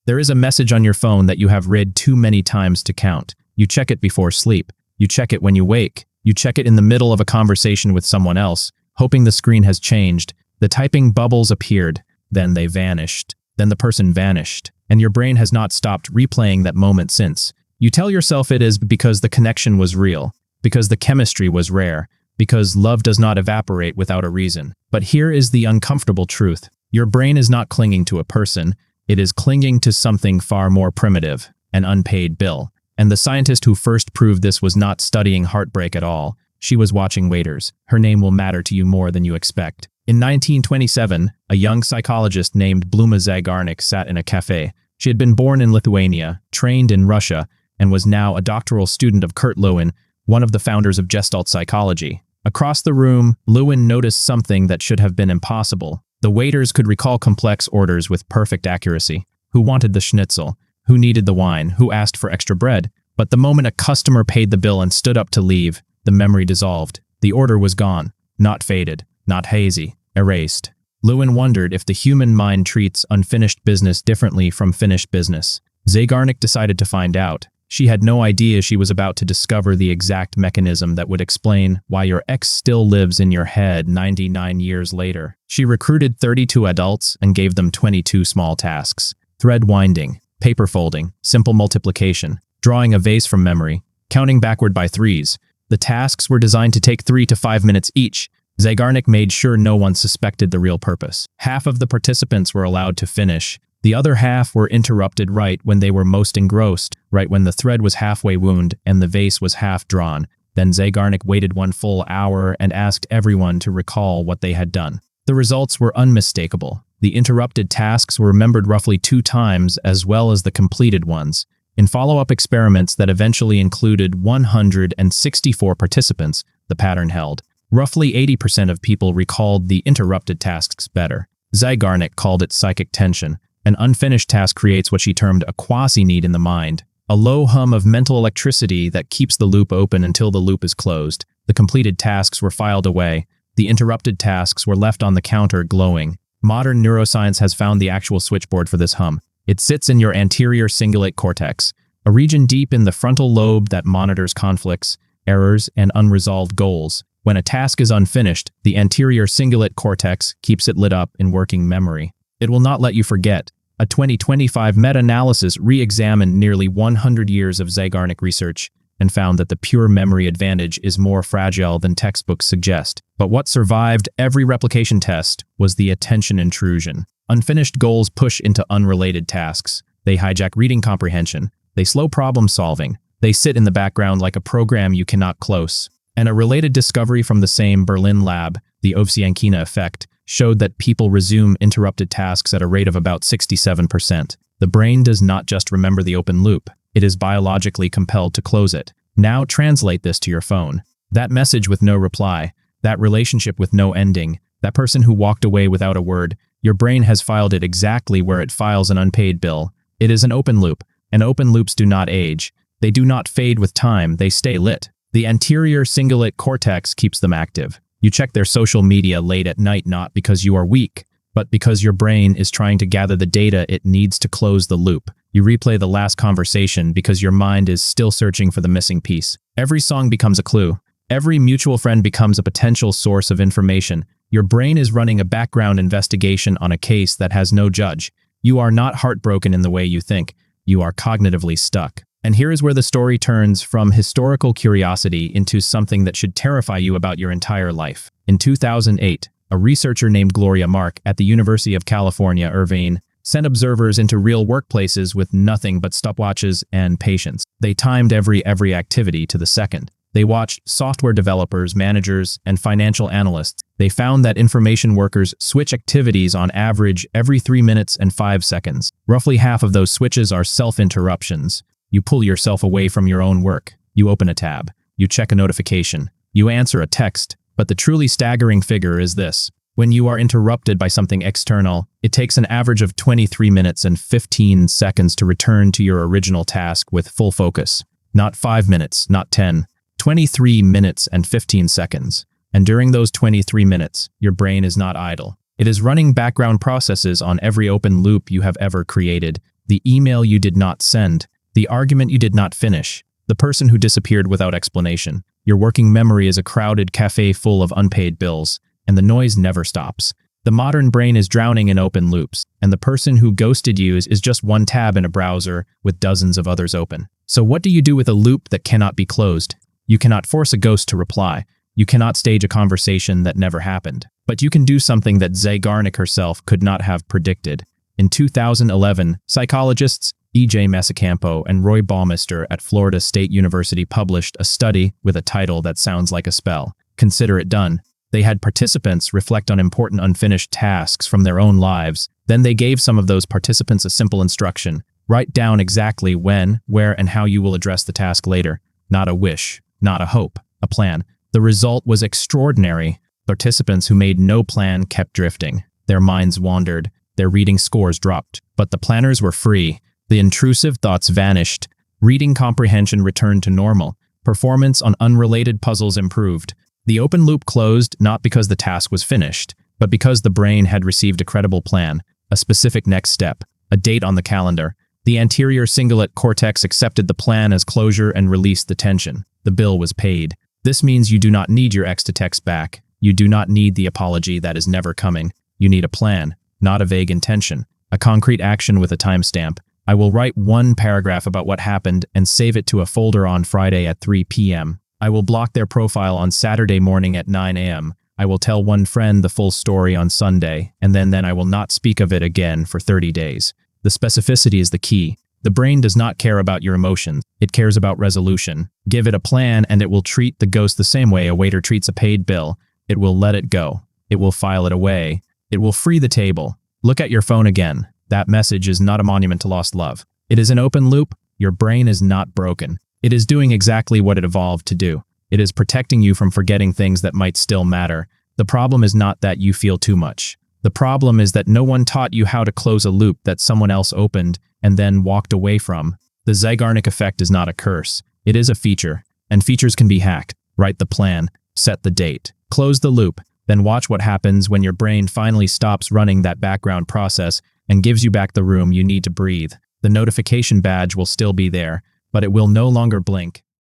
There is a message on your phone that you have read too many times to count. You check it before sleep. You check it when you wake. You check it in the middle of a conversation with someone else, hoping the screen has changed. The typing bubbles appeared. Then they vanished. Then the person vanished. And your brain has not stopped replaying that moment since. You tell yourself it is because the connection was real, because the chemistry was rare, because love does not evaporate without a reason. But here is the uncomfortable truth. Your brain is not clinging to a person. It is clinging to something far more primitive, an unpaid bill. And the scientist who first proved this was not studying heartbreak at all. She was watching waiters. Her name will matter to you more than you expect. In 1927, a young psychologist named Bluma Zeigarnik sat in a café. She had been born in Lithuania, trained in Russia, and was now a doctoral student of Kurt Lewin, one of the founders of Gestalt psychology. Across the room, Lewin noticed something that should have been impossible. The waiters could recall complex orders with perfect accuracy. Who wanted the schnitzel? Who needed the wine? Who asked for extra bread? But the moment a customer paid the bill and stood up to leave, the memory dissolved. The order was gone. Not faded. Not hazy. Erased. Lewin wondered if the human mind treats unfinished business differently from finished business. Zeigarnik decided to find out. She had no idea she was about to discover the exact mechanism that would explain why your ex still lives in your head 99 years later. She recruited 32 adults and gave them 22 small tasks. Thread winding, paper folding, simple multiplication, drawing a vase from memory, counting backward by threes. The tasks were designed to take 3 to 5 minutes each. Zeigarnik made sure no one suspected the real purpose. Half of the participants were allowed to finish. The other half were interrupted right when they were most engrossed, right when the thread was halfway wound and the vase was half drawn. Then Zeigarnik waited 1 full hour and asked everyone to recall what they had done. The results were unmistakable. The interrupted tasks were remembered roughly 2 times as well as the completed ones. In follow-up experiments that eventually included 164 participants, the pattern held. Roughly 80% of people recalled the interrupted tasks better. Zeigarnik called it psychic tension. An unfinished task creates what she termed a quasi-need in the mind, a low hum of mental electricity that keeps the loop open until the loop is closed. The completed tasks were filed away. The interrupted tasks were left on the counter glowing. Modern neuroscience has found the actual switchboard for this hum. It sits in your anterior cingulate cortex, a region deep in the frontal lobe that monitors conflicts, errors, and unresolved goals. When a task is unfinished, the anterior cingulate cortex keeps it lit up in working memory. It will not let you forget. A 2025 meta-analysis re-examined nearly 100 years of Zeigarnik research and found that the pure memory advantage is more fragile than textbooks suggest. But what survived every replication test was the attention intrusion. Unfinished goals push into unrelated tasks. They hijack reading comprehension. They slow problem solving. They sit in the background like a program you cannot close. And a related discovery from the same Berlin lab, the Ovsiankina effect, showed that people resume interrupted tasks at a rate of about 67%. The brain does not just remember the open loop, it is biologically compelled to close it. Now translate this to your phone. That message with no reply, that relationship with no ending, that person who walked away without a word, your brain has filed it exactly where it files an unpaid bill. It is an open loop, and open loops do not age. They do not fade with time, they stay lit. The anterior cingulate cortex keeps them active. You check their social media late at night not because you are weak, but because your brain is trying to gather the data it needs to close the loop. You replay the last conversation because your mind is still searching for the missing piece. Every song becomes a clue. Every mutual friend becomes a potential source of information. Your brain is running a background investigation on a case that has no judge. You are not heartbroken in the way you think. You are cognitively stuck. And here is where the story turns from historical curiosity into something that should terrify you about your entire life. In 2008, a researcher named Gloria Mark at the University of California, Irvine, sent observers into real workplaces with nothing but stopwatches and patience. They timed every activity to the second. They watched software developers, managers, and financial analysts. They found that information workers switch activities on average every 3 minutes and 5 seconds. Roughly half of those switches are self-interruptions. You pull yourself away from your own work. You open a tab. You check a notification. You answer a text. But the truly staggering figure is this. When you are interrupted by something external, it takes an average of 23 minutes and 15 seconds to return to your original task with full focus. Not 5 minutes, not 10. 23 minutes and 15 seconds. And during those 23 minutes, your brain is not idle. It is running background processes on every open loop you have ever created. the email you did not send, the argument you did not finish, the person who disappeared without explanation. Your working memory is a crowded café full of unpaid bills, and the noise never stops. The modern brain is drowning in open loops, and the person who ghosted you is just one tab in a browser with dozens of others open. So what do you do with a loop that cannot be closed? You cannot force a ghost to reply. You cannot stage a conversation that never happened. But you can do something that Zeigarnik herself could not have predicted. In 2011, psychologists E.J. Mesicampo and Roy Baumeister at Florida State University published a study with a title that sounds like a spell. Consider it done. They had participants reflect on important unfinished tasks from their own lives. Then they gave some of those participants a simple instruction. Write down exactly when, where, and how you will address the task later. Not a wish, not a hope, a plan. The result was extraordinary. Participants who made no plan kept drifting. Their minds wandered. Their reading scores dropped. But the planners were free. The intrusive thoughts vanished. Reading comprehension returned to normal. Performance on unrelated puzzles improved. The open loop closed not because the task was finished, but because the brain had received a credible plan, a specific next step, a date on the calendar. The anterior cingulate cortex accepted the plan as closure and released the tension. The bill was paid. This means you do not need your ex to text back. You do not need the apology that is never coming. You need a plan, not a vague intention, a concrete action with a timestamp. I will write one paragraph about what happened and save it to a folder on Friday at 3 p.m. I will block their profile on Saturday morning at 9 a.m. I will tell one friend the full story on Sunday, and then I will not speak of it again for 30 days. The specificity is the key. The brain does not care about your emotions. It cares about resolution. Give it a plan and it will treat the ghost the same way a waiter treats a paid bill. It will let it go. It will file it away. It will free the table. Look at your phone again. That message is not a monument to lost love. It is an open loop. Your brain is not broken. It is doing exactly what it evolved to do. It is protecting you from forgetting things that might still matter. The problem is not that you feel too much. The problem is that no one taught you how to close a loop that someone else opened and then walked away from. The Zeigarnik effect is not a curse. It is a feature, and features can be hacked. Write the plan, set the date, close the loop, then watch what happens when your brain finally stops running that background process and gives you back the room you need to breathe. The notification badge will still be there, but it will no longer blink.